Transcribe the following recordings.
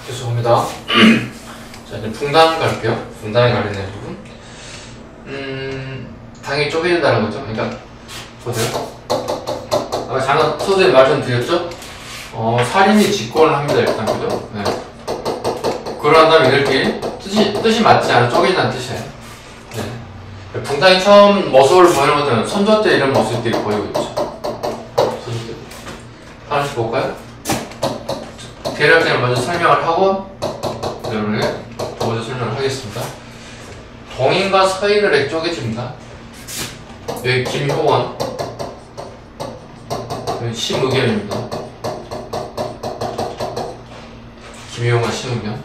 죄송합니다. 자, 이제 분당 갈게요. 분당에 가리는 부분. 당이 쪼개진다는 거죠. 그러니까, 보세요. 아까 잠깐 선생님 말씀드렸죠? 살인이 직권을 합니다, 일단, 그죠? 네. 그러한 다음에 이렇게 뜻이 맞지 않아 쪼개진다는 뜻이에요. 네. 분당이 처음 모습을 보이는 것들은 선조 때 이런 모습들이 보이고 있죠. 선조 때. 하나씩 볼까요? 대략적으로 먼저 설명을 하고, 여러분에게 두 번째 설명을 하겠습니다. 동인과 서인을 쪼개집니다. 여기 김효원, 여기 심의겸입니다. 김효원과 심의겸.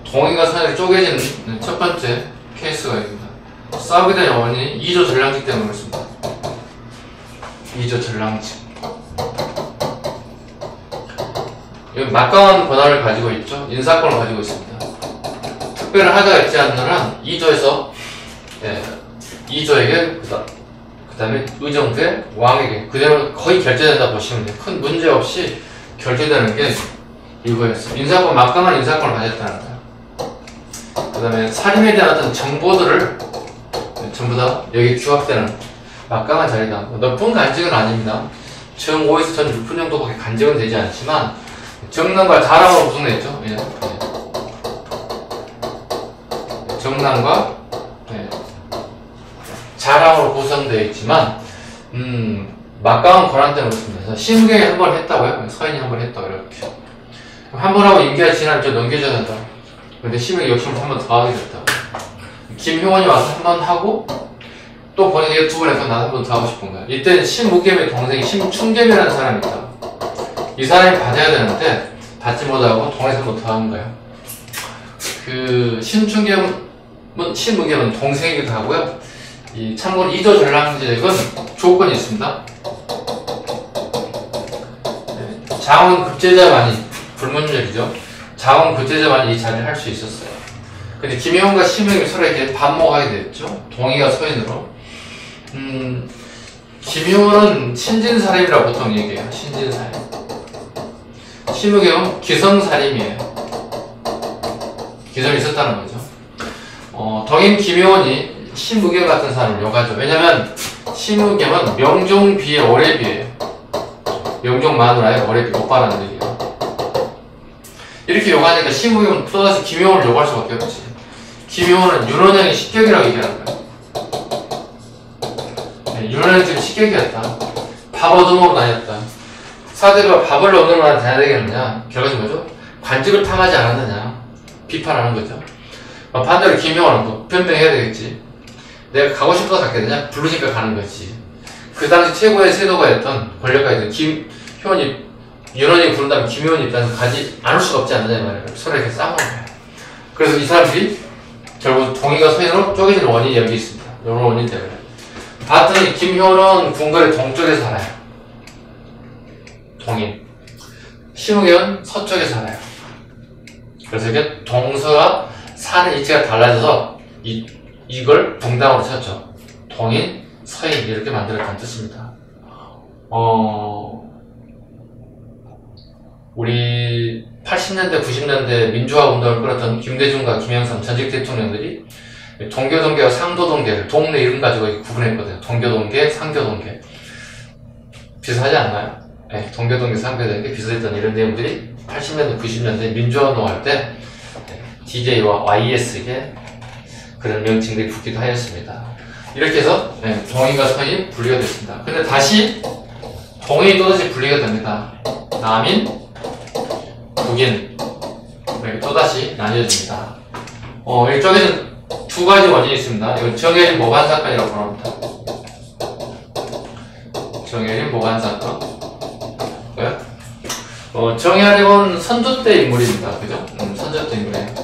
동인과 서인을 쪼개지는 첫 번째 케이스가 있습니다. 싸우게 된 원인이 2조 전량직 때문에 그렇습니다. 2조 전량직. 여기 막강한 권한을 가지고 있죠. 인사권을 가지고 있습니다. 특별한 하자가 있지 않는 한 2조에서 2조에게 그 다음에 의정대 왕에게 그대로 거의 결제된다 보시면 돼요. 큰 문제 없이 결제되는 게 이거였어요. 인사권, 막강한 인사권을 가졌다는 거예요. 그 다음에 살인에 대한 어떤 정보들을 전부 다 여기 규합되는 막강한 자리다. 높은 간직은 아닙니다. 정 5에서 전 6분 정도밖에 간직은 되지 않지만 정남과 자랑으로 구성되어 있죠. 정남과 자랑으로 구성되어 있지만 막강한 권한 때문에 그렇습니다. 그래서 심경이 한 번 했다고요? 서인이 한 번 했다고 이렇게 한 번 하고 임기가 지나면 좀 넘겨줘야 된다. 근데 심경이 욕심을 한 번 더 하게 됐다. 김효원이 와서 한 번 하고 또 본인이 두 번 해서 나도 한 번 더 하고 싶은 거야. 이때는 심무겸의 동생이 심충겸이라는 사람이 있다. 이 사람이 받아야 되는데 받지 못하고 동에서 한 번 더 하는 거예요. 그 심무겸은 동생이기도 하고요. 참고로 2조 전량직은 조건이 있습니다. 자원 급제자만이 불문율이죠. 자원 급제자만이 이 자리를 할 수 있었어요. 근데 김효원과 심우겸이 서로 이렇게 반목하게 됐죠. 동의가 서인으로. 김효원은 신진살인이라고 보통 얘기해요. 신진살인. 심우겸은 기성살인이에요. 기성이 있었다는 거죠. 동인 김효원이 심우겸 같은 사람을 욕하죠. 왜냐면 심우겸은 명종비의 오래비예요. 명종 마누라의 오래비, 오빠라는 얘기예요. 이렇게 욕하니까 심우겸은 또다시 김효원을 욕할 수밖에 없지. 김효원은 윤원영이 식격이라고 얘기하는 거예요. 윤원영이 지금 식격이었다. 밥 얻어먹으러 다녔다. 사대가 밥을 얻으러 다녀야 되겠느냐? 결과는 뭐죠? 관직을 탐하지 않았느냐? 비판하는 거죠. 반대로 김효원은 뭐 변명해야 되겠지. 내가 가고 싶어서 갔게 되냐? 부르니까 가는 거지. 그 당시 최고의 세도가였던 권력가였던 김효원이, 윤원이 부른다면 김효원이 입장에서 가지 않을 수가 없지 않느냐 말이에요. 서로 이렇게 싸우는 거예요. 그래서 이 사람들이 결국 동의가 서인으로 쪼개지는 원인이 여기 있습니다. 이런 원인 때문에. 봤더니 김효원은 궁궐의 동쪽에 살아요. 동인. 심우겸은 서쪽에 살아요. 그래서 이게 동서가 사는 위치가 달라져서 이걸 붕당으로 쳤죠. 동인, 서인 이렇게 만들었다는 뜻입니다. 우리 80년대, 90년대 민주화 운동을 끌었던 김대중과 김영삼 전직 대통령들이 동교동계와 상도동계를 동네 이름 가지고 구분했거든요. 동교동계, 상교동계. 비슷하지 않나요? 네, 동교동계, 상교동계 비슷했던 이런 내용들이 80년대, 90년대 민주화 운동할 때 DJ와 YS에게 그런 명칭들이 붙기도 하였습니다. 이렇게 해서 동인과 서인 분리가 됐습니다. 근데 다시 동인이 또다시 분리가 됩니다. 남인, 북인 이렇게 또다시 나뉘어집니다. 이쪽에는 두 가지 원인이 있습니다. 이건 정혜린 모반 사건이라고 부릅니다. 정혜린 모반 사건. 정혜린은 선조 때 인물입니다. 그죠? 선조 때 인물이에요.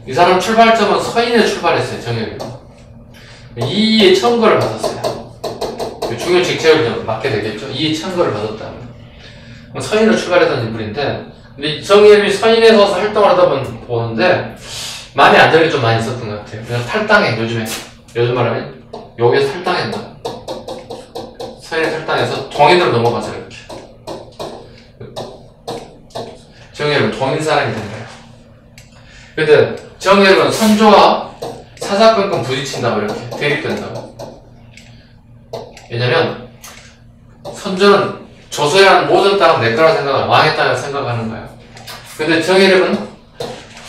이 사람 출발점은 서인에 출발했어요. 정혜린. 이의 청거를 받았어요. 중요 직책을 맡게 되겠죠. 이의 청거를 받았다면 서인으로 출발했던 인물인데, 근데 정혜림이 서인에 서서 활동을 하다 보는데 마음에 안 드는 게 좀 많이 있었던 것 같아요. 그냥 탈당해. 요즘 말하면 여기에서 탈당했나. 서인에 탈당해서 동인으로 넘어가서 이렇게 정혜림은 동인 사람이 된 거예요. 근데 정예력은 선조와 사사건건 부딪힌다고 이렇게 대립된다고. 왜냐면 선조는 조선이라는 모든 땅은 내 거라 생각하고 왕의 땅이라고 생각하는 거야. 근데 정예력은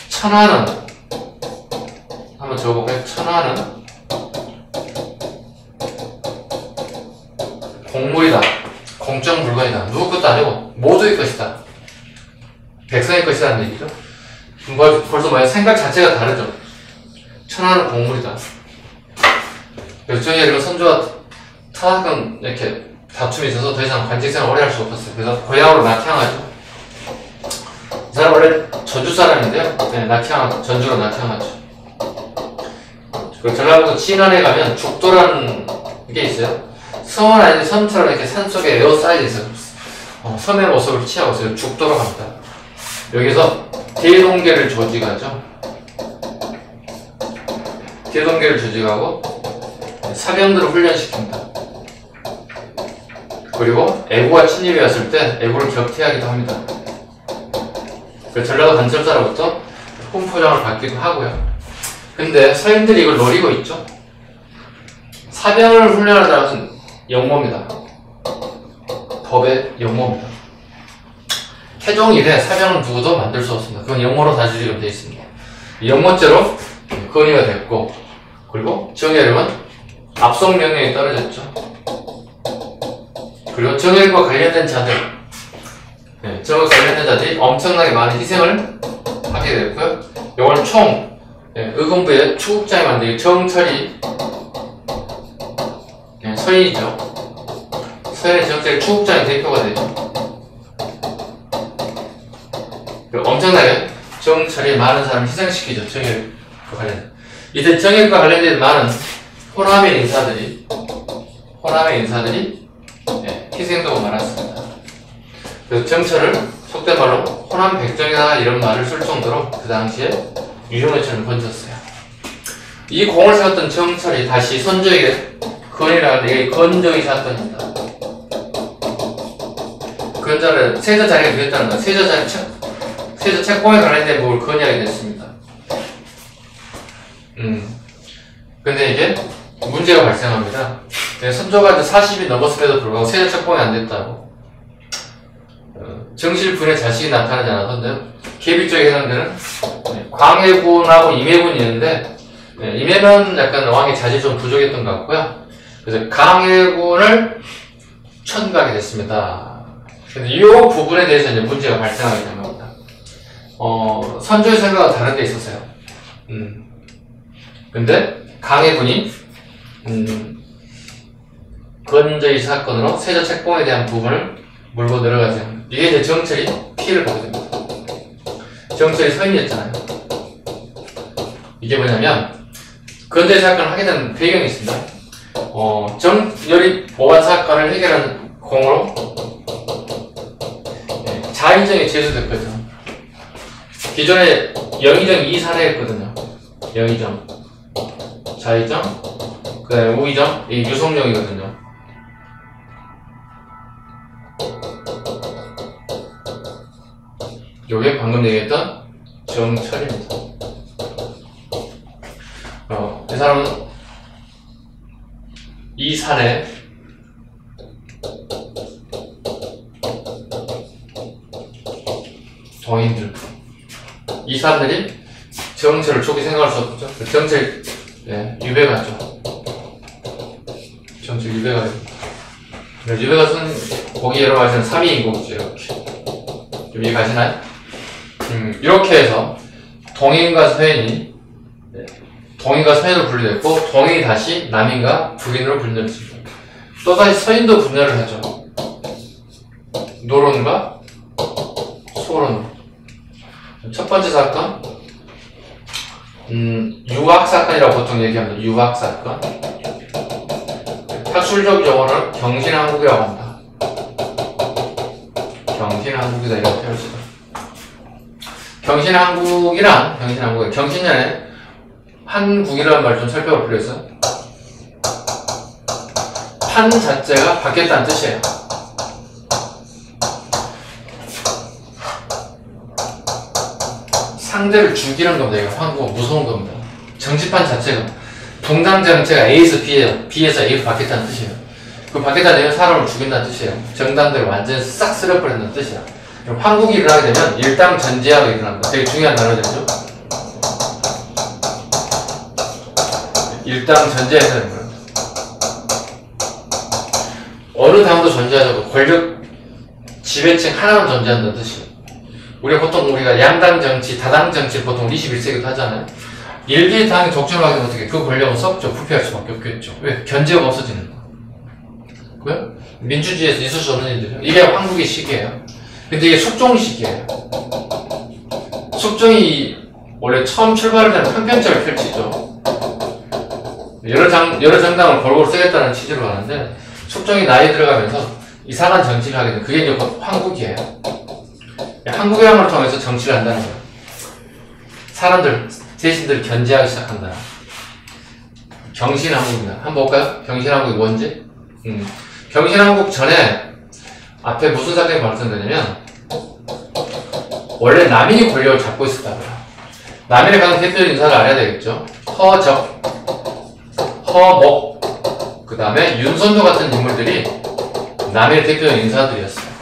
천하는 한번 적어볼까요? 천하는 공물이다. 공적 물건이다. 누구 것도 아니고 모두의 것이다. 백성의 것이라는 얘기죠. 벌써 뭐야? 생각 자체가 다르죠. 천하는 공물이다. 그래서 정예력은 선조와 타사건 이렇게 다툼이 있어서 더 이상 관직생을 오래 할 수 없었어요. 그래서 고향으로 낙향하죠. 이 사람 원래 전주 사람인데요. 네, 전주로 낙향하죠. 그리고 전라북도 진안에 가면 죽도라는 게 있어요. 섬은 아닌데 섬처럼 이렇게 산속에 에어사이드 있어요. 섬의 모습을 취하고 있어요. 죽도로 갑니다. 여기서 대동계를 조직하죠. 대동계를 조직하고 사병들을 훈련시킵니다. 그리고 애구가 침입해 왔을 때 애구를 격퇴하기도 합니다. 전라도 관철사로부터 훈포장을 받기도 하고요. 근데 서인들이 이걸 노리고 있죠. 사병을 훈련하는 것은 영모입니다. 법의 영모입니다. 태종 이래 사병은 누구도 만들 수 없습니다. 그건 영모로 다스리게 되어 있습니다. 영모죄로 건의가 됐고, 그리고 정예력은 압송 명령이 떨어졌죠. 그리고 정예력과 관련된 자들, 정예력과 관련된 자들이 엄청나게 많은 희생을 하게 됐고요. 이걸 총 의금부의 추국장이 만들기 정철이 서인이죠. 서인의 지역적인 추국장의 대표가 되죠. 엄청나게 정철이 많은 사람을 희생시키죠. 정예력과 관련된. 이때 정예력과 관련된 많은 호남의 인사들이 희생도 많았습니다. 그래서 정철을 속된 말로 호남 백정이다 이런 말을 쓸 정도로 그 당시에 유형의천을 건졌어요. 이 공을 세웠던 정철이 다시 선조에게 건의를 하는데 이게 건정의 사건입니다. 건자를 세자 자리가 되었다는 거예요. 세자 책봉에 관련된 부분을 건의하게 됐습니다. 근데 이게 문제가 발생합니다. 선조가 이제 40이 넘었음에도 불구하고 세자 책봉이 안 됐다고. 정실분의 자식이 나타나지 않았던데요. 계비적인 해당되는 광해군하고 임해군이 있는데, 임해는 약간 왕의 자질이 좀 부족했던 것 같고요. 그래서 강해군을 천거하게 됐습니다. 근데 이 부분에 대해서 이제 문제가 발생하게 된 겁니다. 선조의 생각은 다른 데 있었어요. 근데 강해군이 건저희 사건으로 세자 책봉에 대한 부분을 물고 늘어가지 않는, 이게 이제 정철이 피해를 보게 됩니다. 정철이 서인이었잖아요. 이게 뭐냐면 건저희 사건을 하게 된 배경이 있습니다. 정열이 보관 사건을 해결한 공으로 자의정이 제수됐거든요. 기존에 영의정 2사례 했거든요. 영의정, 자의정, 그 다음에 우의정, 이 유성정이거든요. 요게 방금 얘기했던 정철입니다. 이 사람은 이 사례 동인들, 이 사람들이 정철을 초기 생각할 수 없죠. 정철 유배가죠. 정철 유배가 됩니다. 유배가서는 거기 여러 가지는 3위인국이죠. 이렇게 좀 이해가시나요? 이렇게 해서 동인과 서인이 동인과 서인으로 분리됐고, 동인이 다시 남인과 북인으로 분열했습니다. 또다시 서인도 분열을 하죠. 노론과 소론. 첫 번째 사건, 유학사건이라고 보통 얘기합니다. 유학사건. 학술적 용어를 경신한국이라고 합니다. 경신한국이다 이렇게 표현합니다. 경신년에 한국이라는 말 좀 살펴볼 필요 있어요. 한 자체가 바뀌었다는 뜻이에요. 상대를 죽이는 겁니다. 이거 황국은 무서운 겁니다. 정치판 자체가 붕당 정체가 A에서 B에요. B에서 A로 바뀌었다는 뜻이에요. 그 바뀌었다는 얘기는 사람을 죽인다는 뜻이에요. 정당들을 완전히 싹 쓸어버린다는 뜻이야. 그럼 황국이 일어나게 되면 일당 전제하가 일어납니다. 되게 중요한 단어죠. 일당 전제해서 되는 거예요. 어느 당도 존재하자고 권력 지배층 하나만 존재한다는 뜻이에요. 우리가 양당 정치, 다당 정치를 보통 21세기도 하잖아요. 일개의 당이 독점을 하게 되면 어떻게 그 권력은 썩죠. 부패할 수밖에 없겠죠. 왜? 견제가 없어지는 거. 왜? 민주주의에서 있을 수 없는 일들이에요. 이게 황국의 시기예요. 근데 이게 숙종 시기예요. 숙종이 원래 처음 출발을 하면 편편적을 펼치죠. 여러 정당을 골고루 쓰겠다는 취지로 가는데 숙종이 나이 들어가면서 이상한 정치를 하게 되면 그게 이제 황국이에요. 한국이라는 걸 통해서 정치를 한다는 거예요. 사람들, 대신들 견제하기 시작한다. 경신한국입니다. 한번 볼까요? 경신한국이 뭔지? 경신한국 전에 앞에 무슨 사건이 발생되냐면 원래 남인이 권력을 잡고 있었다고요. 남인의 가장 대표적인 인사를 알아야 되겠죠. 허적, 허목, 그 다음에 윤선도 같은 인물들이 남인의 대표적인 인사들이었어요.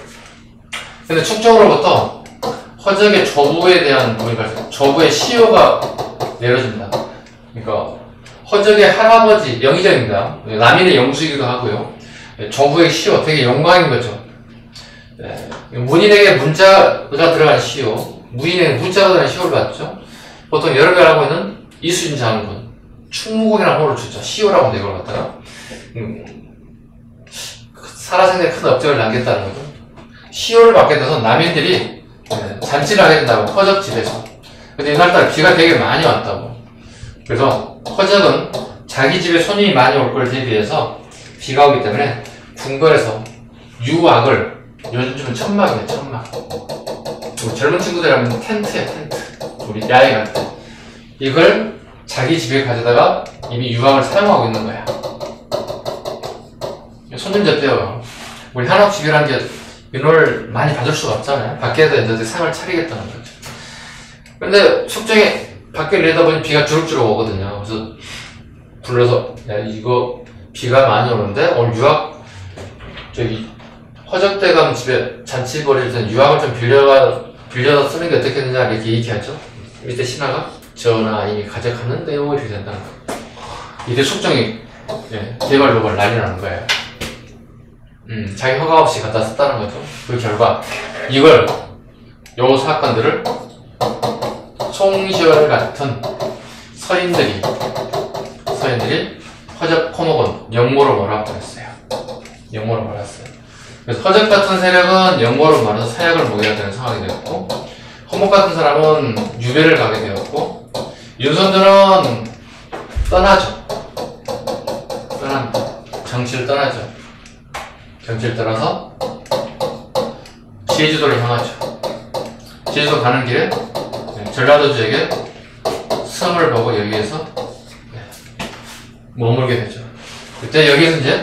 근데 축적으로부터 허적의 조부에 대한 조부의 시효가 내려집니다. 그러니까 허적의 할아버지, 영의정입니다. 남인의 영수이기도 하고요. 조부의 시효, 되게 영광인 거죠. 네. 문인에게 문자가 들어간 시효, 무인에게 문자가 들어간 시효를 받죠. 보통 여러 개 하고 있는 이수진 장군, 충무공이라는 호를 주죠. 시효라고 하는데 이걸 갖다가 살아생전에 큰 업적을 남겼다는 거죠. 시효를 받게 돼서 남인들이 잔치를 하게 된다고, 허적 집에서. 근데 이날따라 비가 되게 많이 왔다고. 그래서 허적은 자기 집에 손님이 많이 올 걸 대비해서 비가 오기 때문에 궁궐에서 유악을, 요즘은 천막이에요, 천막. 우리 젊은 친구들 하면 텐트야, 텐트. 우리 야외 갈 때. 이걸 자기 집에 가져다가 이미 유악을 사용하고 있는 거야. 손님 접대요. 우리 한옥집이라는 게 인원을 많이 받을 수가 없잖아요. 밖에서 이제 상을 차리겠다는 거죠. 근데 숙종에 밖에 내다 보니 비가 주룩주룩 오거든요. 그래서 불러서, 야, 이거 비가 많이 오는데 오늘 유학, 허적대감 집에 잔치 벌일 땐 유학을 좀 빌려서 쓰는 게 어떻겠느냐 이렇게 얘기하죠. 밑에 신하가 전하 이미 가져갔는데요 이렇게 된다는 거예요. 이때 숙종이 개발로벌 난리 나는 거예요. 자기 허가 없이 갖다 썼다는 거죠. 그 결과 이걸 요 사건들을 송시열 같은 서인들이 허적 호목은 영모로 몰아고 했어요. 영모로 몰았어요. 그래서 허적 같은 세력은 영모로 몰아서 사약을 먹여야 되는 상황이 되었고, 호목 같은 사람은 유배를 가게 되었고, 윤선들은 떠나죠. 떠납니다. 정치를 떠나죠. 정치를 떠나서 제주도를 향하죠. 제주도 가는 길에 전라도주에게 섬을 보고 여기에서 머물게 되죠. 그때 여기서 이제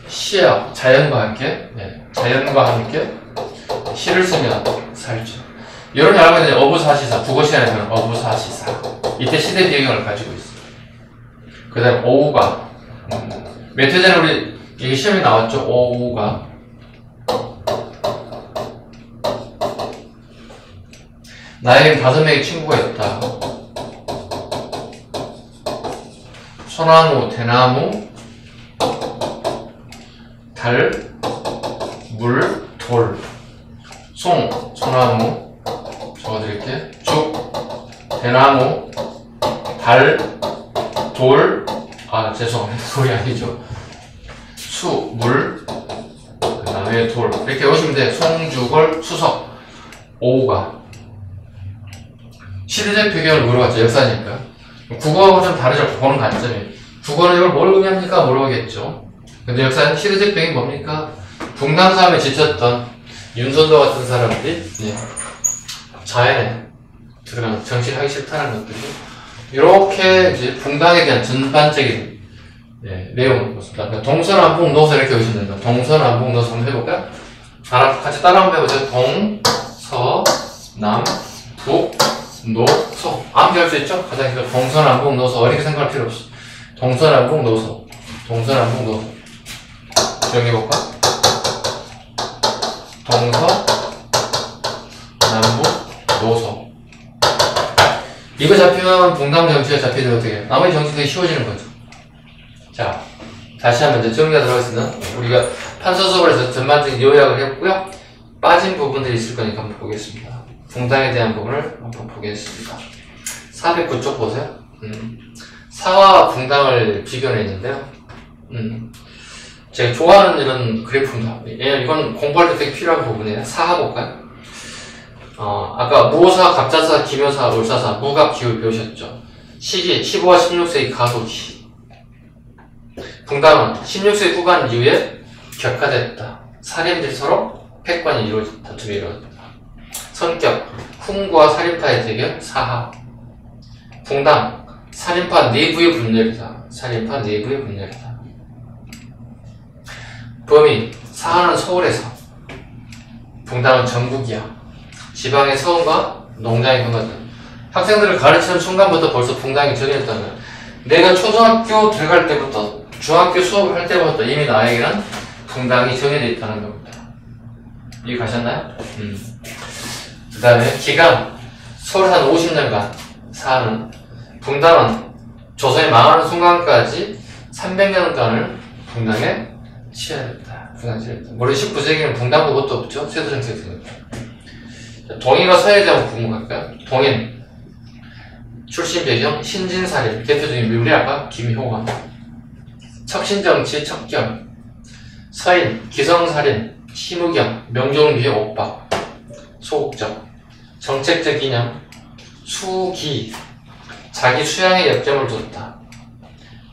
시와 자연과 함께 시를 쓰며 살죠. 이런 알고 있는 어부사시사, 국어시간에서는 어부사시사. 이때 시대 배경을 가지고 있어요. 그 다음에 오우가 몇 회 전에 우리 이게 시험에 나왔죠. 오우가 나에겐 5명의 친구가 있다. 소나무, 대나무, 달, 물, 돌. 소나무 적어드릴게. 죽, 대나무, 달, 돌. 아 죄송합니다. 돌이 아니죠. 수, 물, 그 다음에 돌. 이렇게 오시면 돼. 송주걸, 수석, 오우가. 시대적 배경을 물어봤죠. 역사니까. 국어하고 좀 다르죠. 국어는 관점이. 국어는 이걸 뭘 의미합니까? 물어보겠죠. 근데 역사는 시대적 배경이 뭡니까? 붕당싸움에 지쳤던 윤선도 같은 사람들이 자연에 들어가는 정치를 하기 싫다는 것들이 이렇게 이제 붕당에 대한 전반적인 내용을 보습니다. 그러니까 동서남북 노서 이렇게 보시면 됩니다. 동서남북 노서 한번 해볼까요? 같이 따라 한번 해보죠. 동, 서, 남, 북, 노소. 아무리 할 수 있죠? 가장 그 동서남북 노소. 어렵게 생각할 필요 없어. 동서남북 노소. 동서남북 노소. 정해볼까? 동서, 남북, 노소. 이거 잡히면 분당 정치가 잡히면 어떻게 해요? 나머지 정치가 쉬워지는 거죠. 자, 다시 한번 이제 정리하도록 하겠습니다. 우리가 판서 수업을 해서 전반적인 요약을 했고요. 빠진 부분들이 있을 거니까 한번 보겠습니다. 분당에 대한 부분을 한번 보겠습니다. 409쪽 보세요. 사와 분당을 비교했는데요. 제가 좋아하는 이런 그래프입니다. 왜냐면 이건 공부할 때 되게 필요한 부분이에요. 사하 볼까요? 아까 무사, 갑자사, 기묘사, 을사사, 무갑, 기울 배우셨죠? 시기, 15와 16세기 가속이. 분당은 16세기 후반 이후에 격화됐다. 살인들이 서로 패권이 이루어졌다. 다툼이 이루어졌다. 성격, 훈과 살인파의 대결, 사하. 분당, 살인파 내부의 분열이다. 살인파 내부의 분열이다. 범위, 사하는 서울에서, 분당은 전국이야. 지방의 서원과 농장의 평가들. 학생들을 가르치는 순간부터 벌써 분당이 정해졌다면, 내가 초등학교 들어갈 때부터, 중학교 수업을 할 때부터 이미 나에게는 분당이 정해져 있다는 겁니다. 이해 가셨나요? 그 다음에 기간, 서울 한 50년간, 사하는, 분당은 조선이 망하는 순간까지 300년간을 분당에 치열했다. 분당 치열했다. 물론 19세기는 분당도 것도 없죠. 세도정책입니다. 동인과 서해에 대한 부분 갈까요? 동인, 출신 배경, 신진살인, 대표적인 우리 아까 김효관. 척신정치, 척결. 서인, 기성살인, 심우경, 명종비의 옥박. 소극적, 정책적 이념, 수기, 자기 수양에 역점을 뒀다.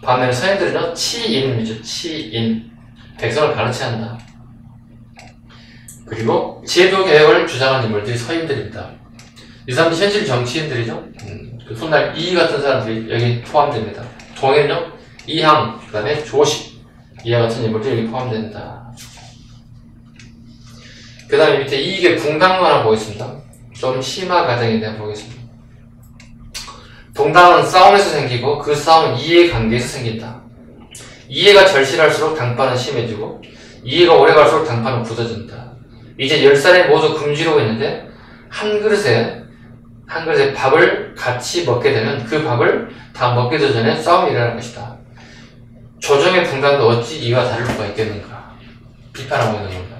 반면에 서인들은요, 치인이죠. 치인. 백성을 가르쳐야 한다. 그리고 제도개혁을 주장한 인물들이 서인들입니다. 이 사람들이 현실 정치인들이죠. 그 훗날 이 같은 사람들이 여기 포함됩니다. 동일은요, 이항, 그 다음에 조식, 이와 같은 인물들이 여기 포함된다. 그 다음에 밑에 이익의 붕당론 하나 보겠습니다. 좀 심화 과정에 대한 보겠습니다. 붕당은 싸움에서 생기고 그 싸움은 이해관계에서 생긴다. 이해가 절실할수록 당파는 심해지고 이해가 오래갈수록 당파는 굳어진다. 이제 10살에 모두 금지로 있는데 한 그릇에 밥을 같이 먹게 되면 그 밥을 다 먹기 전에 싸움이 일어날 것이다. 조정의 분당도 어찌 이와 다를 수가 있겠는가. 비판하고 있는 겁니다.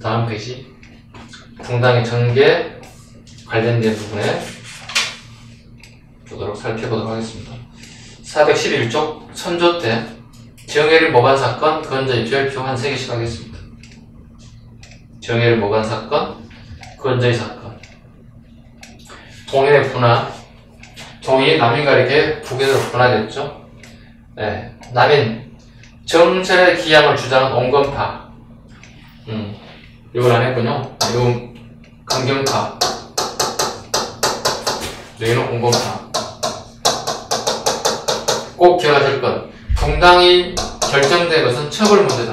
다음 페이지. 분당의 전개 관련된 부분에 살펴보도록 하겠습니다. 411쪽 선조 때 정예를 모반 사건, 건조의 별표 한 3개씩 하겠습니다. 정예를 모반 사건, 건조의 사건. 동인의 분화. 동인이 남인과 이렇게 북에서 분화됐죠. 네. 남인 정철의 기양을 주장한 온건파. 이걸 안 했군요. 이건 강경파. 여기는 온건파. 꼭 기억하실 것. 분당이 결정된 것은 처벌 문제다.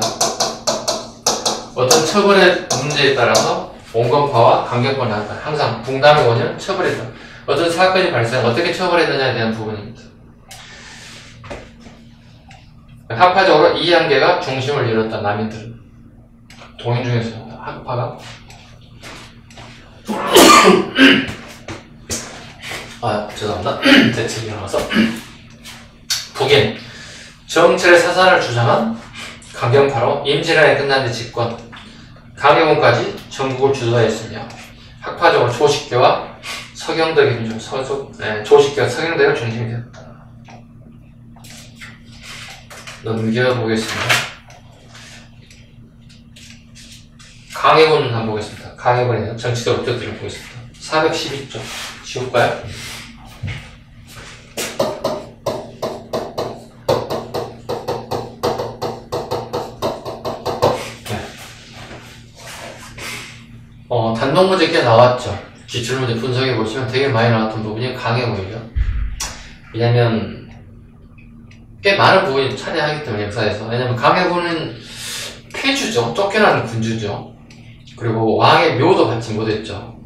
어떤 처벌의 문제에 따라서 온건파와 강경파가 나온다. 항상 분당의 원인은 처벌이다. 어떤 사건이 발생, 어떻게 처벌했느냐에 대한 부분입니다. 학파적으로 이 한계가 중심을 이뤘다. 남인들은. 동인 중에서 학파가 죄송합니다. 대책이 나와서 북인 정철의 사산을 주장한 강경파로 임진왜란이 끝난 뒤 집권 강해군까지 전국을 주도하였으며 학파적으로 조식교와 서경덕의 조식교와 서경덕의 중심이 되었다. 넘겨보겠습니다. 강해군 한번 보겠습니다. 강해군의 정치적 업적들을 보겠습니다. 412쪽 지울까요? 단독문제 꽤 나왔죠. 기출문제 분석해 보시면 되게 많이 나왔던 부분이 강해군이죠. 왜냐면 꽤 많은 부분이 차지하기 때문에 역사에서. 왜냐면 강해군은 폐주죠. 쫓겨나는 군주죠. 그리고 왕의 묘도 받지 못했죠.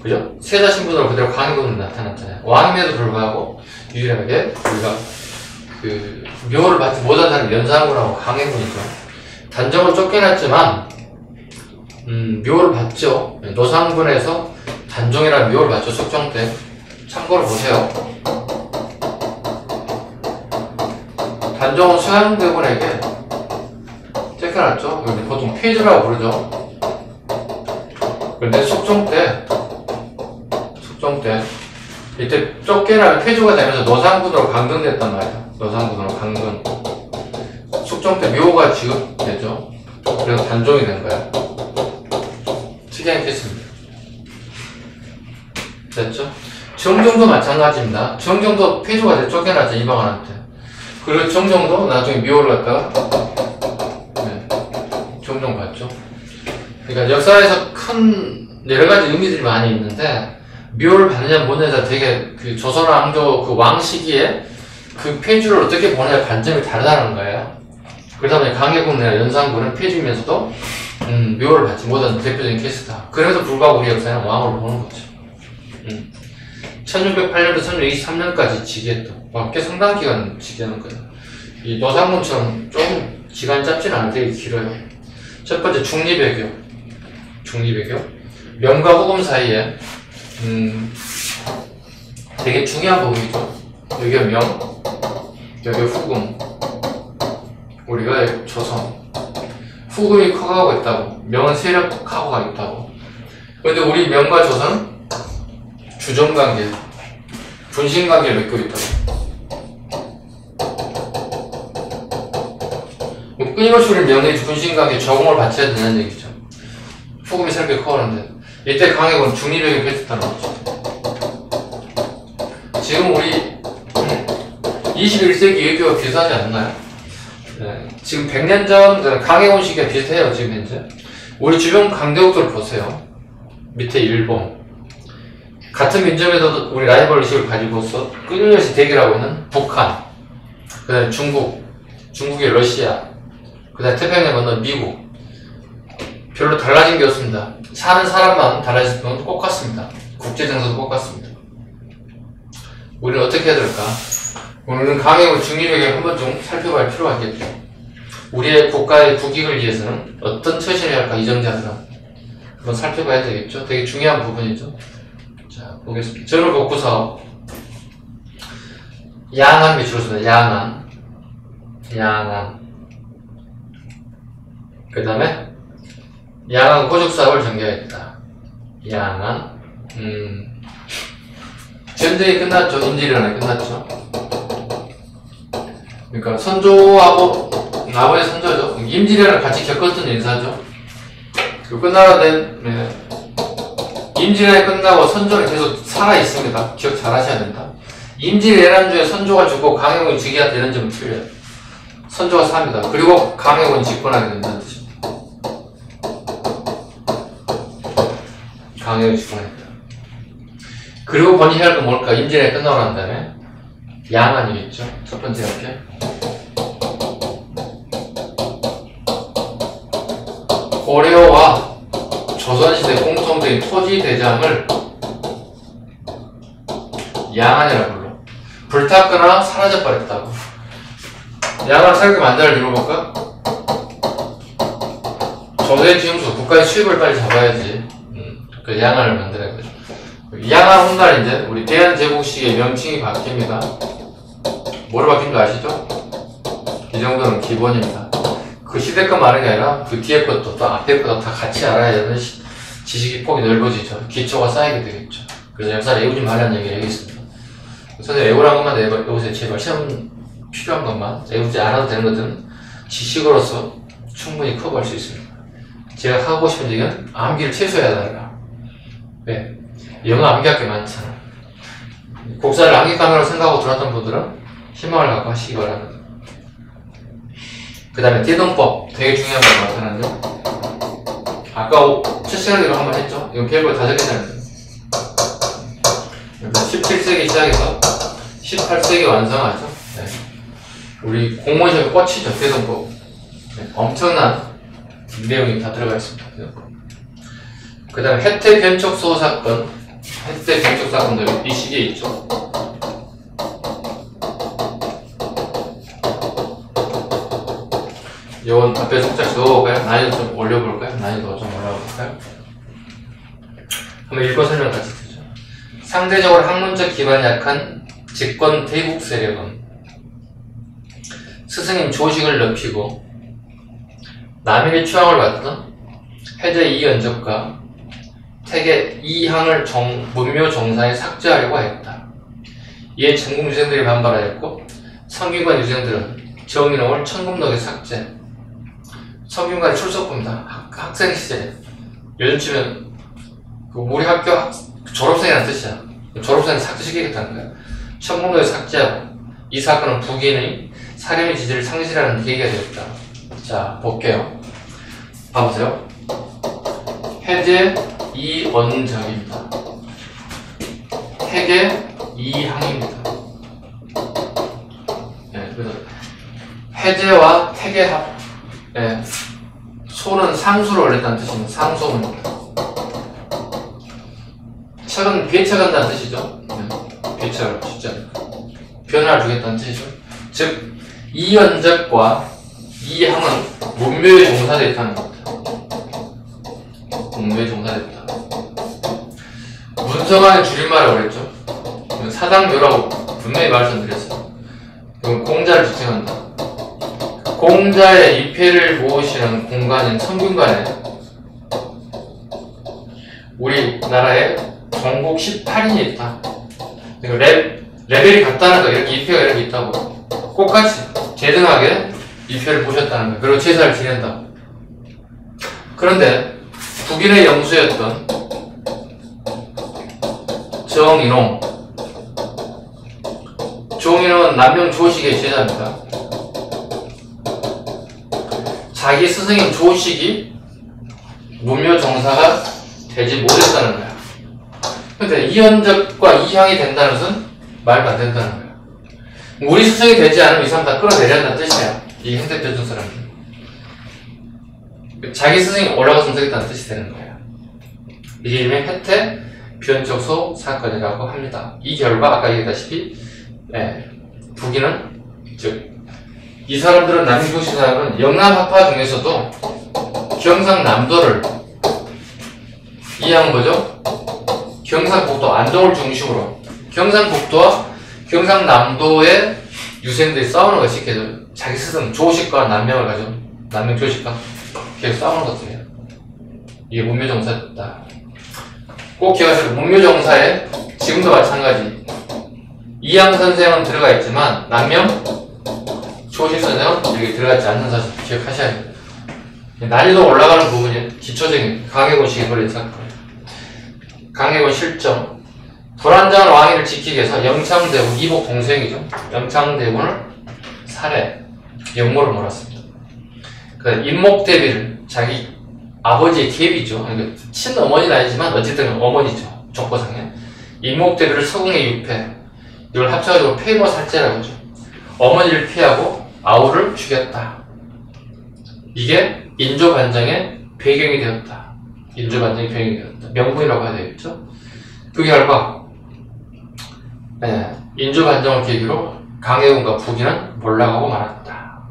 그죠? 세자 신분으로 그대로 강해군으로 나타났잖아요. 왕임에도 불구하고 유일하게 우리가 그 묘를 받지 못한 사람이 연산군하고 강해군이죠. 단정은 쫓겨났지만 묘를 받죠. 노상군에서 단종이라는 묘를 받죠. 숙종 때. 참고로 보세요. 단종은 서양대군에게 쫓겨났죠. 보통 폐주라고 부르죠. 그런데 숙종 때 이때 쫓겨나면 폐주가 되면서 노상군으로 강등됐단 말이에요. 노상군으로 강등. 숙종 때 묘가 지급되죠. 그래서 단종이 된 거예요. 특이한 케이스입니다. 됐죠? 정종도 마찬가지입니다. 정종도 폐주가 돼 쫓겨났죠. 이방원한테. 그리고 정종도 나중에 묘를 갖다가 정종 받죠. 그러니까 역사에서 큰 여러가지 의미들이 많이 있는데 묘를 받느냐 못느냐에 되게 그 조선 왕조 그 왕 시기에 그 폐주를 어떻게 보느냐 관점이 다르다는 거예요. 그러다 보니 강해군이나 연산군은 폐주이면서도 묘를 받지 못한 대표적인 케이스다. 그래도 불구하고 우리 역사는 왕으로 보는 거죠. 1608년부터 1623년까지 지기했던 꽤 상당한 기간 지기하는 거예요. 이 노상군처럼 조금 기간이 짧지는 않아요. 되게 길어요. 첫 번째 중립외교. 명과 후금 사이에 되게 중요한 부분이죠. 여기가 명, 여기가 후금. 우리가 조선. 후금이 커가고 있다고. 명은 세력하고 가 있다고. 그런데 우리 명과 조선은 주종관계, 분신관계를 맺고 있다고. 끊임없이 우리 명의 분신관계에 적응을 바쳐야 된다는 얘기죠. 후금이 세력이 커가는데 이때 강해군 중립외교 펼쳤다는 거죠. 지금 우리 21세기 외교가 비슷하지 않나요? 네. 지금 100년 전 강해군 시기가 비슷해요. 지금 현재 우리 주변 강대국들 보세요. 밑에 일본 같은 민족에도 우리 라이벌 의식을 가지고서 끊임없이 대결하고 있는 북한, 그 다음에 중국의 러시아, 그 다음에 태평양 건너 미국. 별로 달라진 게 없습니다. 사는 사람만 달라질 건 똑같습니다. 국제정서도 똑같습니다. 우리는 어떻게 해야 될까? 우리는 강해군 중립외교를 한번 좀 살펴볼 필요가 있겠죠. 우리의 국가의 국익을 위해서는 어떤 처신을 할까? 이정자들은 한번 살펴봐야 되겠죠. 되게 중요한 부분이죠. 자, 보겠습니다. 저를 놓고서 양안 밑으로 양안. 그 다음에 양안 고죽사업을 전개했다. 양안. 전쟁이 끝났죠. 임진왜란이 끝났죠. 그러니까 선조하고 아버지 선조죠. 임진왜란을 같이 겪었던 인사죠. 그리고 끝나고 임진왜란이 끝나고 선조는 계속 살아있습니다. 기억 잘 하셔야 된다. 임진왜란 중에 선조가 죽고 강해군이 즉위가 되는 점은 틀려요. 선조가 삽니다. 그리고 강해군이 집권하게 된다는 뜻입니다. 강해군이 집권했다. 그리고 번역해야 할 건 뭘까? 임진왜란이 끝나고 난 다음에 양안이겠죠. 첫 번째 이렇게 고려와 조선시대 공통된 토지대장을 양안이라고 불러. 불탔거나 사라져버렸다고. 양안 살기 만다를 이뤄볼까? 조선의 지형수, 국가의 수입을 빨리 잡아야지. 그 양안을 만들어야 되죠. 양안 훗날 이제 우리 대한제국시의 명칭이 바뀝니다. 뭐로 바뀐 줄 아시죠? 이 정도는 기본입니다. 그 시대 거 말하는 게 아니라 그 뒤에 것도 또 앞에 것도 다 같이 알아야 되는 지식의 폭이 넓어지죠. 기초가 쌓이게 되겠죠. 그래서 역사를 외우지 말라는 얘기를 하겠습니다. 선생님 외우란 것만 외우세요. 제발 시험 필요한 것만 외우지 않아도 되는 것들은 지식으로서 충분히 커버할 수 있습니다. 제가 하고 싶은 얘기는 암기를 최소해야 된다. 왜? 영어 암기할 게 많잖아. 국사를 암기감으로 생각하고 들었던 분들은 희망을 갖고 하시기 바랍니다. 그 다음에 대동법 되게 중요한 거 나타나는데 아까 첫 시간에도 한번 했죠? 이건 별거 다 적혀있는데 17세기 시작해서 18세기 완성하죠? 네. 우리 공무원시험에 꽂히죠? 대동법. 네. 엄청난 내용이 다 들어가 있습니다. 그 다음에 혜택 변척소 사건, 혜택 변척 사건들 이 시기에 있죠. 이건 앞에 살짝 적어볼까요? 난이도 좀 올려볼까요? 난이도 좀 올라가볼까요? 한번 읽고 설명 같이 드죠. 상대적으로 학문적 기반이 약한 집권 대국 세력은 스승인 조식을 넓히고 남에게 추앙을 받던 해제 이연적과 태계 이항을 문묘 정사에 삭제하려고 하였다. 이에 전국 유생들이 반발하였고 성균관 유생들은 정인홍을 천금덕에 삭제. 성균관이 출석부입니다. 학생 시절에 요즘 치면 우리 학교 졸업생이라는 뜻이야. 졸업생을 삭제시키겠다는 거야. 천금덕에 삭제하고 이 사건은 북인의 사령의 지지를 상실하는 계기가 되었다. 자, 볼게요. 봐보세요. 해제 이언적입니다. 태계 이항입니다. 네, 그래서 해제와 태계합. 네, 소는 상수를 올렸다는 뜻입니다. 상소입니다. 척은 배척한다는 뜻이죠. 네, 배척을 진짜 변화를 주겠다는 뜻이죠. 즉 이연적과 이항은 문묘에 종사되어 있다는 겁니다. 문묘에 종사되어 있다. 문서관의 줄임말을 그랬죠. 사당묘라고 분명히 말씀드렸어요. 공자를 지칭한다. 공자의 입회를 모으시는 공간인 성균관에 우리나라에 전국 18인이 있다. 레벨이 같다는 거, 이렇게 입회가 이렇게 있다고. 똑같이 제등하게 입회를 모셨다는 거예요. 그리고 제사를 지낸다고. 그런데 북인의 영수였던 정인홍은 남명 조식의 제자입니다. 자기 스승인 조식이 문묘 정사가 되지 못했다는 거야. 근데 이연적과 이향이 된다는 것은 말도 안 된다는 거야. 우리 스승이 되지 않으면 이 사람 다 끌어내려야 한다는 뜻이야. 이 혜택변척 사람이. 자기 스승이 올라가서 되겠다는 뜻이 되는 거야. 이게 이름이 혜택변척소 사건이라고 합니다. 이 결과 아까 얘기했다시피 북인은 즉 이 사람들은 남경시 사람은 영남학파 중에서도 경상남도를 이해한 거죠. 경상북도 안동을 중심으로 경상북도와 경상남도의 유생들이 싸우는 것이 계속 자기 스승 조식과 남명을 가지고 남명 조식과 계속 싸우는 것들이에요. 이게 문묘정사였다. 꼭 기억하세요. 문묘정사에 지금도 마찬가지 이양 선생은 들어가 있지만 남명 조식 선생은 여기 들어가지 않는 사실 기억하셔야 됩니다. 난이도 올라가는 부분이 기초적인 강해군식이 벌인 사건. 강해군 실정. 불안정한 왕위를 지키기 위해서 영창대군, 이복 동생이죠. 영창대군을 살해, 역모를 몰았습니다. 그 임목대비를 자기 아버지의 계비죠. 그러니까 친어머니는 아니지만 어쨌든 어머니죠. 족보상에. 임목대비를 서궁에 유폐. 이걸 합쳐가지고 폐모살제라고 하죠. 어머니를 피하고 아우를 죽였다. 이게 인조반정의 배경이 되었다. 인조반정의 배경이 되었다. 명분이라고 해야 되겠죠. 그 결과 인조반정을 계기로 강해군과 북인은 몰락하고 말았다.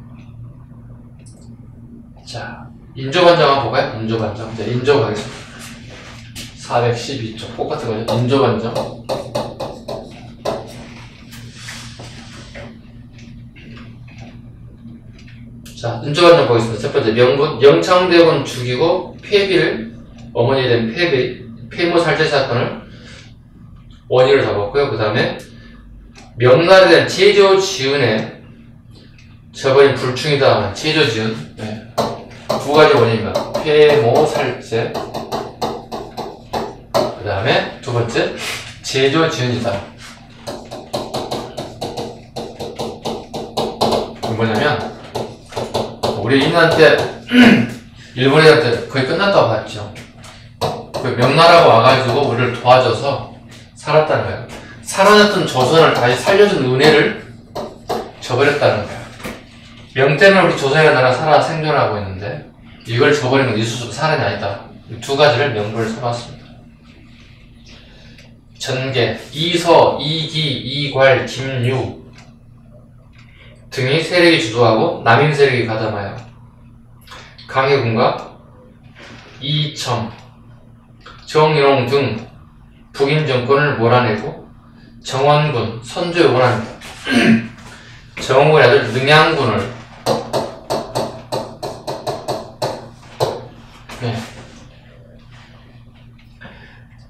자, 인조반정 한번 볼까요? 인조반정. 자, 인조 가겠습니다. 412쪽 똑같은 거죠. 인조반정. 자, 인조반정 보겠습니다. 첫 번째 명분. 영창대군 죽이고 어머니에 대한 폐모살제 사건을 원인을 잡았고요. 그 다음에 명날에 대한 제조지은에 저번이 불충이다. 제조지은. 두 가지 원인입니다. 폐모살제. 그 다음에 두 번째 제조지은이다. 이건 뭐냐면 우리 일본인한테 거의 끝났다고 봤죠. 그 명나라가 와가지고 우리를 도와줘서 살았다는 거예요. 살아났던 조선을 다시 살려준 은혜를 저버렸다는 거예요. 명 때는 우리 조선이라는 나라가 살아 생존하고 있는데 이걸 저버린 건 이수습 사례는 아니다. 이 두 가지를 명분을 써봤습니다. 전계, 이서, 이기, 이괄, 김유 등이 세력이 주도하고 남인 세력이 가담하여 강해군과 이청, 정일홍 등 북인 정권을 몰아내고 정원군, 선조의 원한 정원군의 아들 능양군을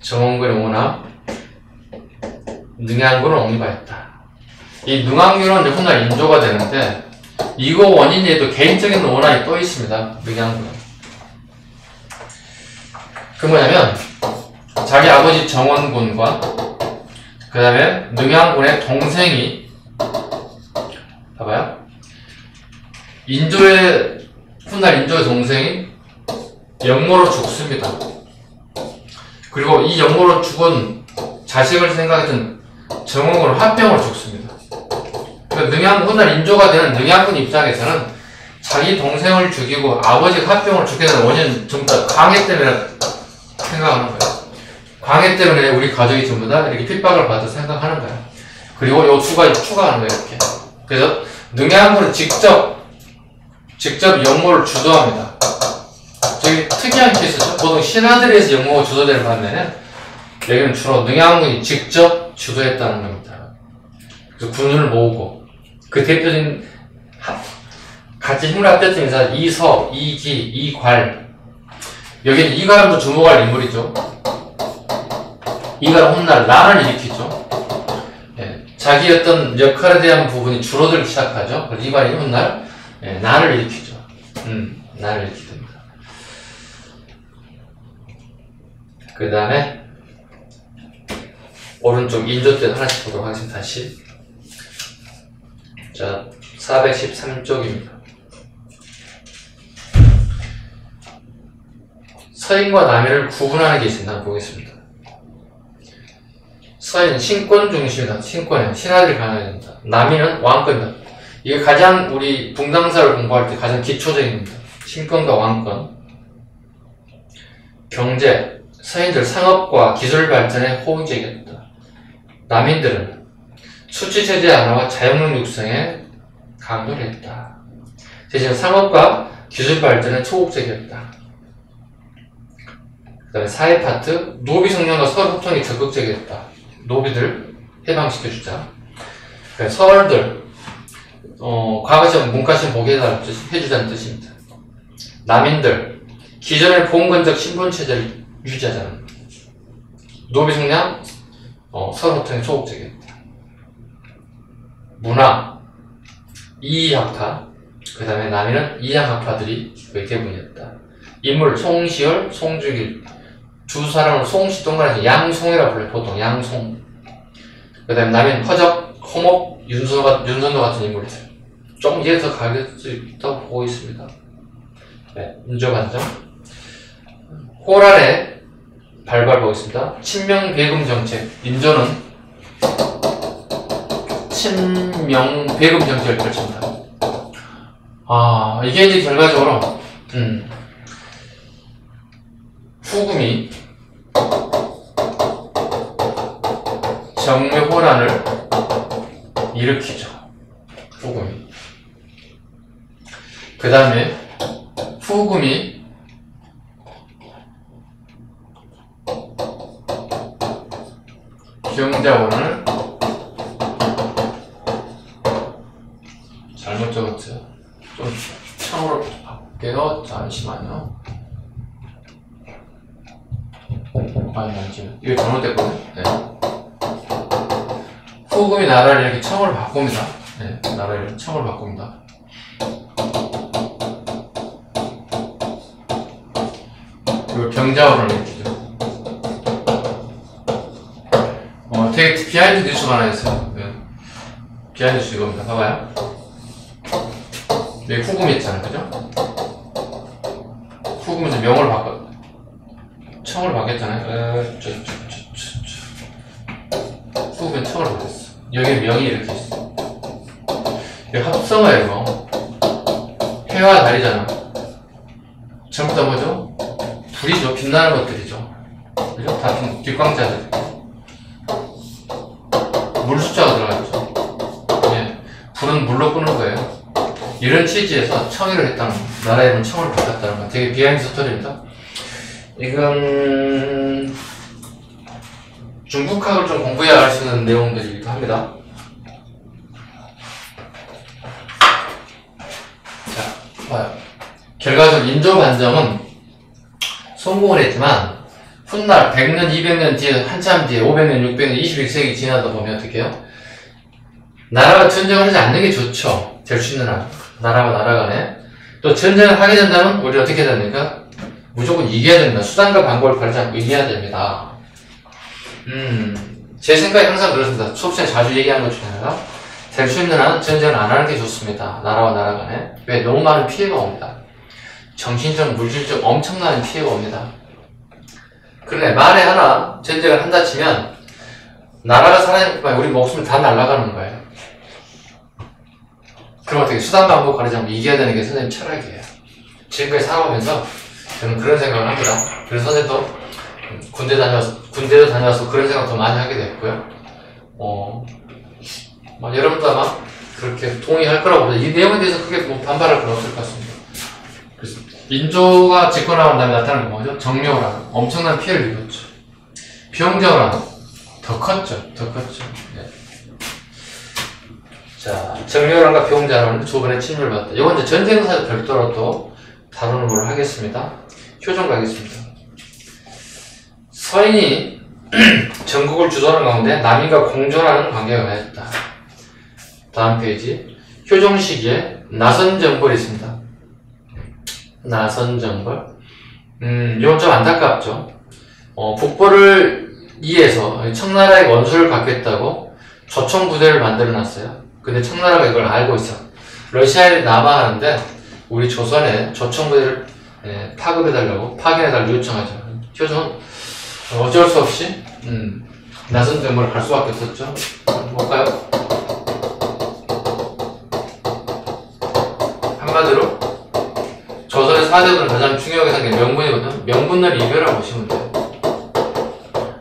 정원군의 원함 능양군을 옹립하였다. 이 능양군은 훗날 인조가 되는데 이거 원인에도 개인적인 원한이 또 있습니다. 능양군. 그 뭐냐면 자기 아버지 정원군과 그 다음에 능양군의 동생이 봐봐요. 훗날 인조의 동생이 역모로 죽습니다. 그리고 이 역모로 죽은 자식을 생각했던 정원군은 화병으로 죽습니다. 그러니까 훗날 인조가 되는 능양군 입장에서는 자기 동생을 죽이고 아버지가 화병으로 죽게 되는 원인은 전부 다 광해 때문에 생각하는 거예요. 광해 때문에 우리 가족이 전부 다 이렇게 핍박을 받아 생각하는 거예요. 그리고 요 두 가지 추가하는 거예요, 이렇게. 그래서 능양군은 직접 역모를 주도합니다. 되게 특이한 케이스죠. 보통 신하들에서 역모가 주도되는 반면에 여기는 주로 능양군이 직접 주도했다는 겁니다. 그래서 군을 모으고 그 대표적인 같이 힘을 합쳤던 인사 이서, 이기, 이괄. 여기는 이괄도 주목할 인물이죠. 이괄은 훗날 난을 일으키죠. 자기 어떤 역할에 대한 부분이 줄어들기 시작하죠. 그래서 이괄이 훗날 난을 일으키죠. 난을 일으키게 됩니다. 그 다음에 오른쪽 인조 때 하나씩 보도록 하겠습니다. 다시. 자, 413쪽입니다. 서인과 남인을 구분하는 게 있습니다. 보겠습니다. 서인은 신권 중심이다. 신권이에요. 신하들이 강해야 됩니다. 남인은 왕권이다. 이게 가장 우리 붕당사를 공부할 때 가장 기초적인 겁니다. 신권과 왕권. 경제, 서인들 상업과 기술 발전에 호의적이었다. 남인들은 수치체제 완화와 자영농 육성에 강조를 했다. 대신 상업과 기술 발전에 소극적이었다. 그 다음에 사회 파트, 노비 성년과 서울 소통이 적극적이었다. 노비들 해방시켜주자. 서울들, 과거시험, 문과시험 보게 해주자는 뜻입니다. 남인들, 기존의 봉건적 신분체제를 유지하자는 겁니다. 노비 성냥, 서울 소통이 소극적이었다. 문화, 이이학파, 그 다음에 남인은 이양학파들이 거의 대부분이었다. 인물, 송시열, 송중길, 두 사람을 송씨 동그라미 양송이라고 불러요. 보통 양송. 그 다음에 남인 허적, 허목, 윤선도 같은 인물이죠. 조금 이해 더 가릴 수 있다고 보고 있습니다. 네, 인조반정. 호란의 발발 보겠습니다. 친명배금 정책. 인조는 친명배금 정책을 펼칩니다. 이게 이제 결과적으로 후금이 정묘호란을 일으키죠. 후금이. 그 다음에 후금이 경자원을 잘못 적었죠. 좀 창으로 바꿀게요. 잠시만요. 이거 잘못됐거든요. 네. 후금이 나라를 이렇게 청으로 바꿉니다. 네, 나라를 청으로 바꿉니다. 그리고 경자원을 일으키죠. 되게 비하인드 뉴스가 하나 있어요. 네. 비하인드 뉴스 이겁니다. 봐봐요. 여기 후금이 있잖아요. 그죠? 후금은 이제 명을 바꿔. 청을 바뀌었잖아요. 후금은 청을 바뀌었어. 여기 명이 이렇게 있어. 여기 합성어예요. 이거. 해와 달이잖아. 전부 다 뭐죠? 불이죠. 빛나는 것들이죠. 그죠? 다 뒷광자들. 물 숫자가 들어가죠. 예. 불은 물로 끄는 거예요. 이런 취지에서 청의를 했다는 거. 나라 이름 청을 바꿨다는 거. 되게 비하인드 스토리입니다. 이건 중국학을 좀 공부해야 알 수 있는 내용들이기도 합니다. 자, 봐요. 결과적으로 인조 반정은 성공을 했지만 훗날 100년, 200년 뒤에, 한참 뒤에, 500년, 600년, 21세기 지나다 보면 어떻게 해요? 나라가 전쟁을 하지 않는 게 좋죠. 될 수 있는 한. 나라와 나라 간에. 또 전쟁을 하게 된다면 우리 어떻게 해야 됩니까? 무조건 이겨야 됩니다. 수단과 방법을 가리지 않고 이겨야 됩니다. 제 생각이 항상 그렇습니다. 수업시간에 자주 얘기하는 것 중에 하나가 될 수 있는 한 전쟁을 안 하는 게 좋습니다. 나라와 나라 간에. 왜? 너무 많은 피해가 옵니다. 정신적, 물질적 엄청난 피해가 옵니다. 그런데 만에 하나 전쟁을 한다 치면 나라가 살아있는 우리 목숨이 다 날아가는 거예요. 그럼 어떻게 수단 방법 가리지 않고 이겨야 되는 게 선생님 철학이에요. 지금까지 살아오면서 저는 그런 생각을 합니다. 그래서 선생님도 군대도 다녀와서 그런 생각 더 많이 하게 됐고요. 여러분도 아마 그렇게 동의할 거라고 봅니다. 이 내용에 대해서 크게 뭐 반발할 건 없을 것 같습니다. 그래서 인조가 집권하고 다음에 나타나는 건 뭐죠? 정묘란 엄청난 피해를 입었죠. 병정란 더 컸죠. 네. 자, 정묘란과 병자란은 조번에 침몰을 받았다. 이건 이제 전쟁사 별도로 또 다루는 걸로 하겠습니다. 효정 가겠습니다. 서인이 전국을 주도하는 가운데 남인과 공존하는 관계가 맺었다. 다음 페이지. 효정 시기에 나선정벌이 있습니다. 나선정벌. 이건 좀 안타깝죠. 북벌을 이해해서 청나라의 원수를 갚겠다고 조총부대를 만들어 놨어요. 근데 청나라가 이걸 알고 있어. 러시아에 남아하는데 우리 조선에 조총부대를 파급해달라고 파견해달라고 요청하죠. 효정은 어쩔 수 없이 나선정벌을 갈 수밖에 없었죠. 볼까요? 한마디로 조선의 4대군은 가장 중요하게 생긴 명분이거든. 명분을 이별하고 보시면 돼요.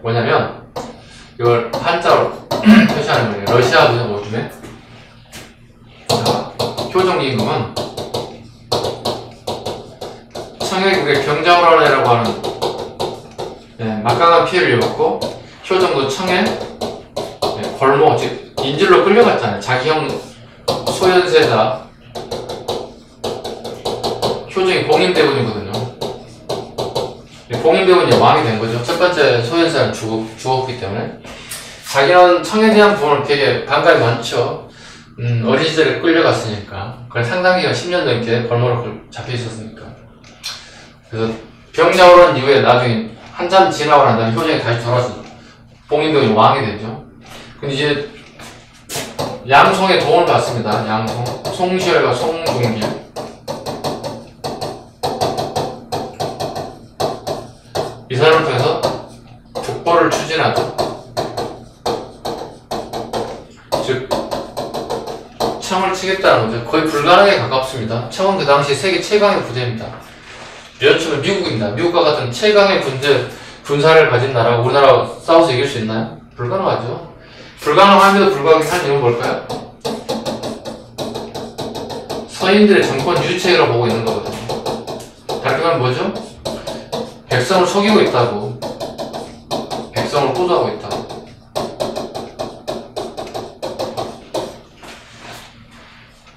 뭐냐면 이걸 한자로 표시하는 거예요. 러시아군은 뭐쯤에 효정 임금은 청해국의 경자원이라고 하는 막강한 피해를 입었고 효정도 청해 골목 즉 인질로 끌려갔잖아요. 자기 형 소현세다 효정이 봉인대군이거든요. 봉인대군이 왕이 된 거죠. 첫 번째 소현세는 죽었기 때문에 자기는 청에 대한 부분을 되게 반감이 많죠. 어린 시절에 끌려갔으니까. 그래서 상당 기간 10년 넘게 골목으로 잡혀 있었으니까. 그래서 병자호로 한 이후에 나중에 한참 지나고 난 다음에 효정이 다시 돌아서 봉인대군이 왕이 되죠. 근데 이제 양송의 도움을 받습니다. 양송. 송시열과 송종길. 이 사람을 통해서 북벌을 추진하죠. 즉 청을 치겠다는 거죠. 거의 불가능에 가깝습니다. 청은 그 당시 세계 최강의 부대입니다. 여차하면 미국입니다. 미국과 같은 최강의 군사를 가진 나라가 우리나라와 싸워서 이길 수 있나요? 불가능하죠. 불가능함에도 불구하고 한 이유는 뭘까요? 서인들의 정권 유지체계로 보고 있는 거거든요. 다르게 말하면 뭐죠? 백성을 속이고 있다고. 백성을 호도하고 있다고.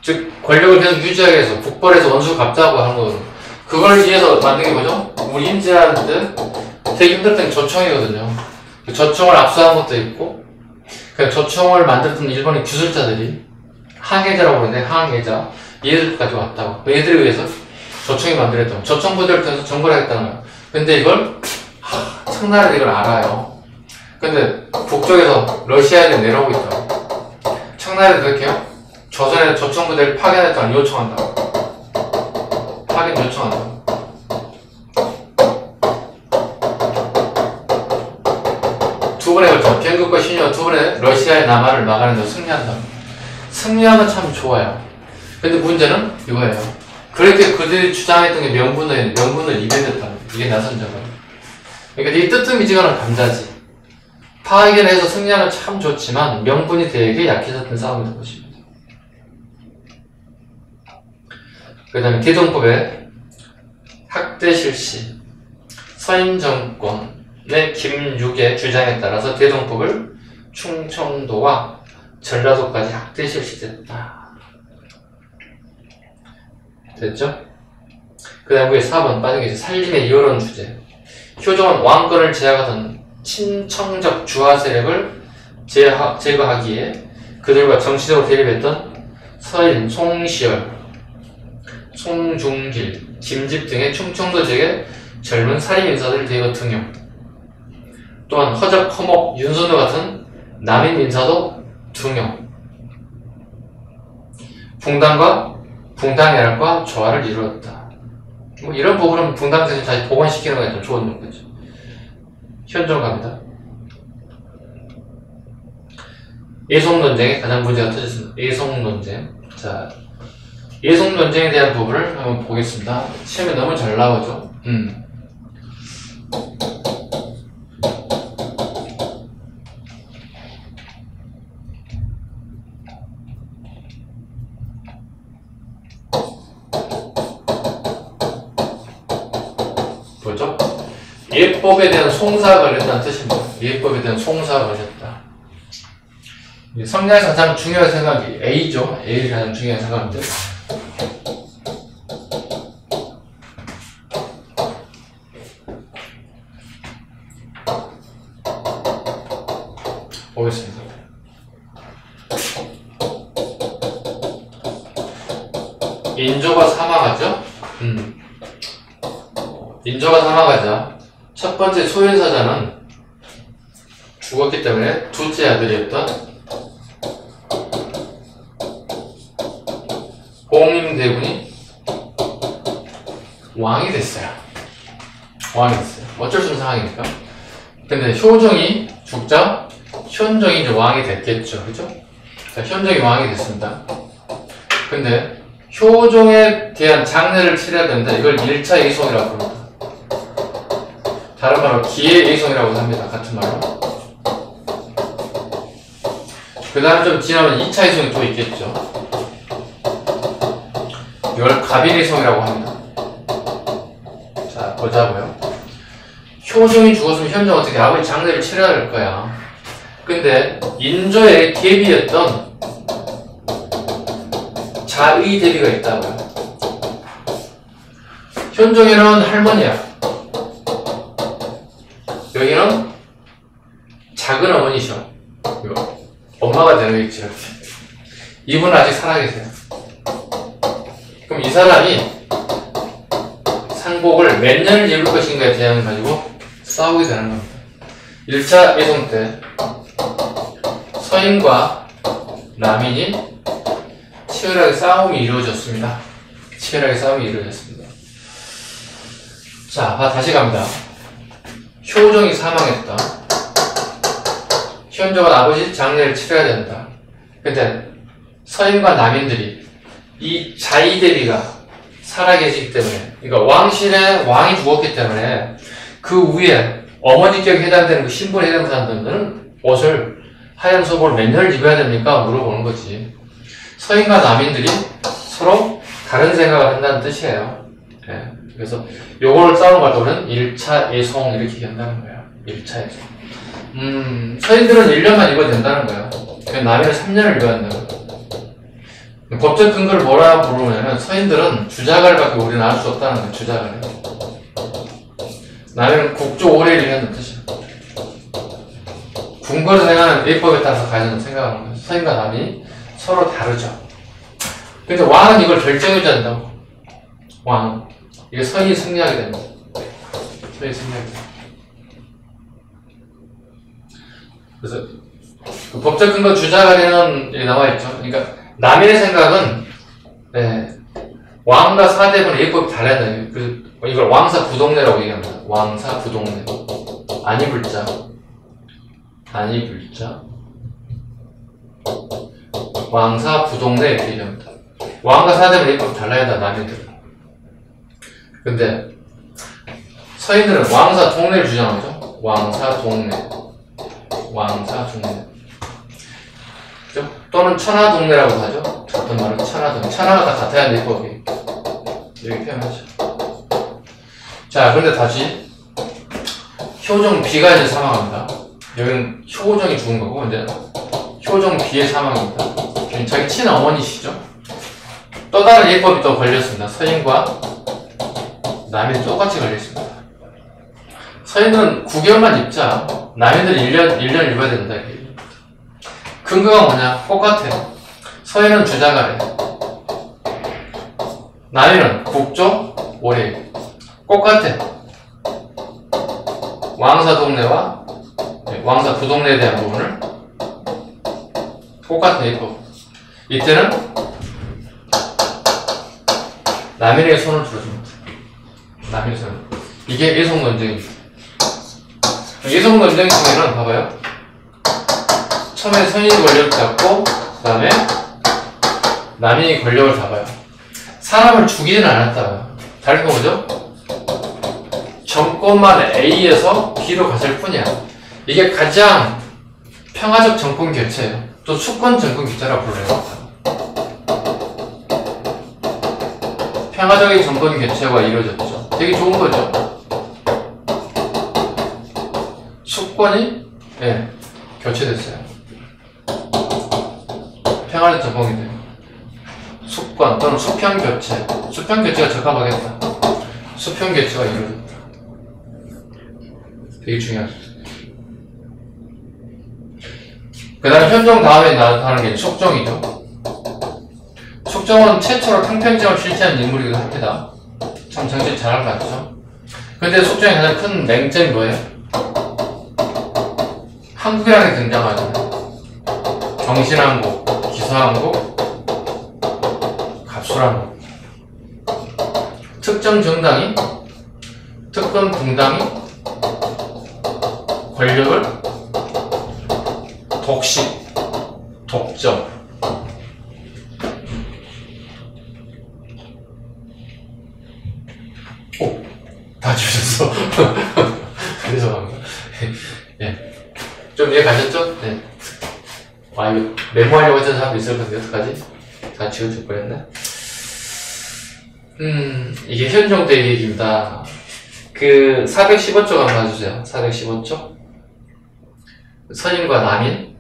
즉 권력을 계속 유지하기 위해서 북벌에서 원수 갚자고 하는 거거든요. 그걸 위해서 만든 게 뭐죠? 우리 임진왜란 때 되게 힘들었던 게 조총이거든요. 그 조총을 압수한 것도 있고 그 조총을 만들었던 일본의 기술자들이 항해자라고 그러는데 항해자 얘들까지 왔다고. 얘들에 의해서 조총이 만들었다고. 조총부대를 통해서 정벌을 하겠다는 거예요. 근데 이걸 청나라도 이걸 알아요. 근데 북쪽에서 러시아에 내려오고 있다고. 청나라도 그렇게 해요. 조선에 조총부대를 파견했다는 요청한다고. 파견 요청한다고. 두 번에 걸쳐 gen국과 신유가 두 번에 러시아의 남하를 막아내서 승리한다고. 승리하면 참 좋아요. 근데 문제는 이거예요. 그렇게 그들이 주장했던 게 명분을 이변했다는 이게 나선자가. 그러니까 이 뜨뜻미지근한 감자지. 파괴해서 승리하면 참 좋지만 명분이 되게 약해졌던 싸움이 된 것입니다. 그 다음에 대동법의 학대 실시. 서인 정권의 김육의 주장에 따라서 대동법을 충청도와 전라도까지 학대 실시됐다. 됐죠? 그 다음에 4번 빠진 게 이제 살림의 이어론 주제. 효종은 왕권을 제약하던 친청적 주화 세력을 제거하기에 그들과 정치적으로 대립했던 서인, 송시열, 송중길, 김집 등의 충청도 지역의 젊은 살인 인사들을 대거 등용. 또한 허적, 허목, 윤선우 같은 남인 인사도 등용. 붕당해락과 조화를 이루었다. 뭐 이런 부분은 붕당세를 다시 복원시키는 거에 좀 좋은 거죠. 현종 갑니다. 예송 논쟁에 가장 문제가 터졌습니다. 예송 논쟁. 자, 예송 논쟁에 대한 부분을 한번 보겠습니다. 시험에 너무 잘 나오죠. 뭐죠? 예법에 대한 송사가 걸렸다는 뜻입니다. 예법에 대한 송사가 걸렸다. 성리학에서 가장 중요한 생각이 A죠. A가 가장 중요한 생각인데 보겠습니다. 인조가 사망하죠? 인조가 사망하자 첫 번째 소현사자는 죽었기 때문에 둘째 아들이었던 봉임대군이 왕이 됐어요. 어쩔 수 없는 상황이니까. 근데 효종이 죽자 현종이 이제 왕이 됐겠죠. 그죠? 자, 현종이 왕이 됐습니다. 근데 효종에 대한 장례를 치러야 되는데 이걸 1차 예송이라고 부릅니다. 다른 말로 기해예송이라고 합니다. 같은 말로. 그 다음 좀 지나면 2차 예송이 또 있겠죠. 이걸 갑일예송이라고 합니다. 자, 보자고요. 효종이 죽었으면 현종 어떻게 아버지 장례를 치러야 할 거야. 근데 인조의 계비였던 자의 대비가 있다고요. 현종에는 할머니야. 여기는 작은 어머니셔. 엄마가 되는 거겠지. 이분은 아직 살아계세요. 그럼 이 사람이 상복을 몇 년을 입을 것인가에 대한 가지고 싸우게 되는 겁니다. 1차 예송 때 서인과 남인이 치열하게 싸움이 이루어졌습니다. 자, 다시 갑니다. 효종이 사망했다. 현종은 아버지 장례를 치러야 된다. 근데 서인과 남인들이 이 자의대비가 살아계시기 때문에, 그러니까 왕실에 왕이 죽었기 때문에 그 위에 어머니격에 해당되는 그 신분에 해당되는 사람들은 옷을 하얀 소복을 몇 년을 입어야 됩니까? 물어보는 거지. 서인과 남인들이 서로 다른 생각을 한다는 뜻이에요. 네. 그래서 요거를 싸우는 걸 보면 1차 예송 이렇게 얘기한다는 거예요. 1차 예송. 서인들은 1년만 입어도 된다는 거예요. 남인은 3년을 입어야 된다는 거예요. 법적 근거를 뭐라 부르냐면 서인들은 주자가를 밖에 우리는 알 수 없다는 거예요. 주자가를. 남인은 국조 오래 일하는 뜻이에요. 궁궐에서 생각하는 예법에 따라서 가지는 생각하는 거예요. 서인과 남이 서로 다르죠. 근데 왕은 이걸 결정해줘야 된다고. 왕은. 이게 서인이 승리하게 됩니다. 그래서 그 법적 근거 주자가에는 나와있죠. 그러니까 남인의 생각은 왕과 사대부는 예법이 달라야 돼요. 이걸 왕사 부동례라고 얘기합니다. 왕사 부동례. 아니불자. 왕사 부동례 이렇게 얘기합니다. 왕과 사대부는 예법이 달라야 된다. 남인들. 근데 서인들은 왕사 동네를 주장하죠. 왕사 동네. 그죠? 또는 천하 동네라고 하죠. 어떤 말은 천하 동네. 천하가 다 같아야 돼, 거기. 이렇게 표현하죠. 자, 근데 다시 효종 B가 이제 사망합니다. 여기는 효종이 죽은 거고, 이제 효종 B의 사망입니다. 자기 친어머니시죠. 또 다른 예법이 또 걸렸습니다. 서인과 남인이 똑같이 걸렸습니다. 서인들은 9개월만 입자. 남인들은 1년 입어야 된다. 근거가 뭐냐? 똑같아요. 서인은 주자가래. 남인은 국조 오래. 똑같아. 왕사 동네와 왕사 부동네에 대한 부분을 똑같은 예법. 이때는 남인에게 손을 들어줍니다. 남인의 손을. 이게 예성논쟁입니다. 예성논쟁 중에는 봐봐요. 처음에 서인이 권력을 잡고 그 다음에 남인이 권력을 잡아요. 사람을 죽이지는 않았다. 다르게 보죠? 정권만 A에서 B로 갔을 뿐이야. 이게 가장 평화적 정권 교체예요. 또 수권 정권 교체라고 불러요. 평화적인 정권 교체가 이루어졌죠. 되게 좋은 거죠. 수권이 교체됐어요. 평화적 정권이 돼요. 수권 또는 수평 교체. 수평 교체가 적합하겠다. 수평 교체가 이루어졌다. 되게 중요하죠. 그 다음에 현종 다음에 나타나는 게 숙종이죠. 숙종은 최초로 탕평정을 실시한 인물이기도 합니다. 참 정신 잘할 것 같죠. 근데 숙종의 가장 큰 맹점이 뭐예요? 한국이라는 게 등장하잖아요. 경신한국, 기사한국, 갑술한국. 특정 정당이, 특정 동당이 권력을 독식, 독점. 오, 다 주셨어. 죄송합니다. 예. 좀 이해 가셨죠? 네. 아, 이거 메모하려고 했던 사람도 있을 건데, 어떡하지? 다 지워줄 뻔했네. 이게 현종 때 얘기입니다. 그, 415쪽 한번 봐주세요. 415쪽. 서인과 남인,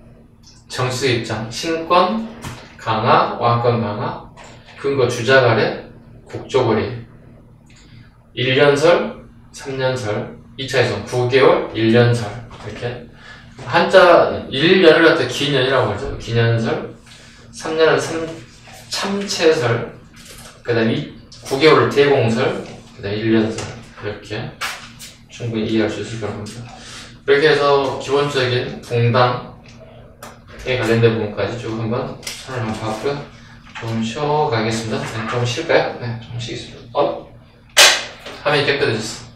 정치적 입장, 신권 강화, 왕권 강화, 근거 주자가래, 국조거리, 1년설, 3년설, 2차 해석 9개월, 1년설, 이렇게. 한자 1년을 갖다 기년이라고 하죠. 기년설, 3년은 참채설, 그 다음에 9개월을 대공설, 그 다음에 1년설, 이렇게 충분히 이해할 수 있을 거라고 봅니다. 이렇게 해서 기본적인 동당에 관련된 부분까지 쭉 한번 손을 한번 봤고요. 좀 쉬어가겠습니다. 네, 좀 쉴까요? 네, 좀 쉬겠습니다. 화면이 깨끗해졌어.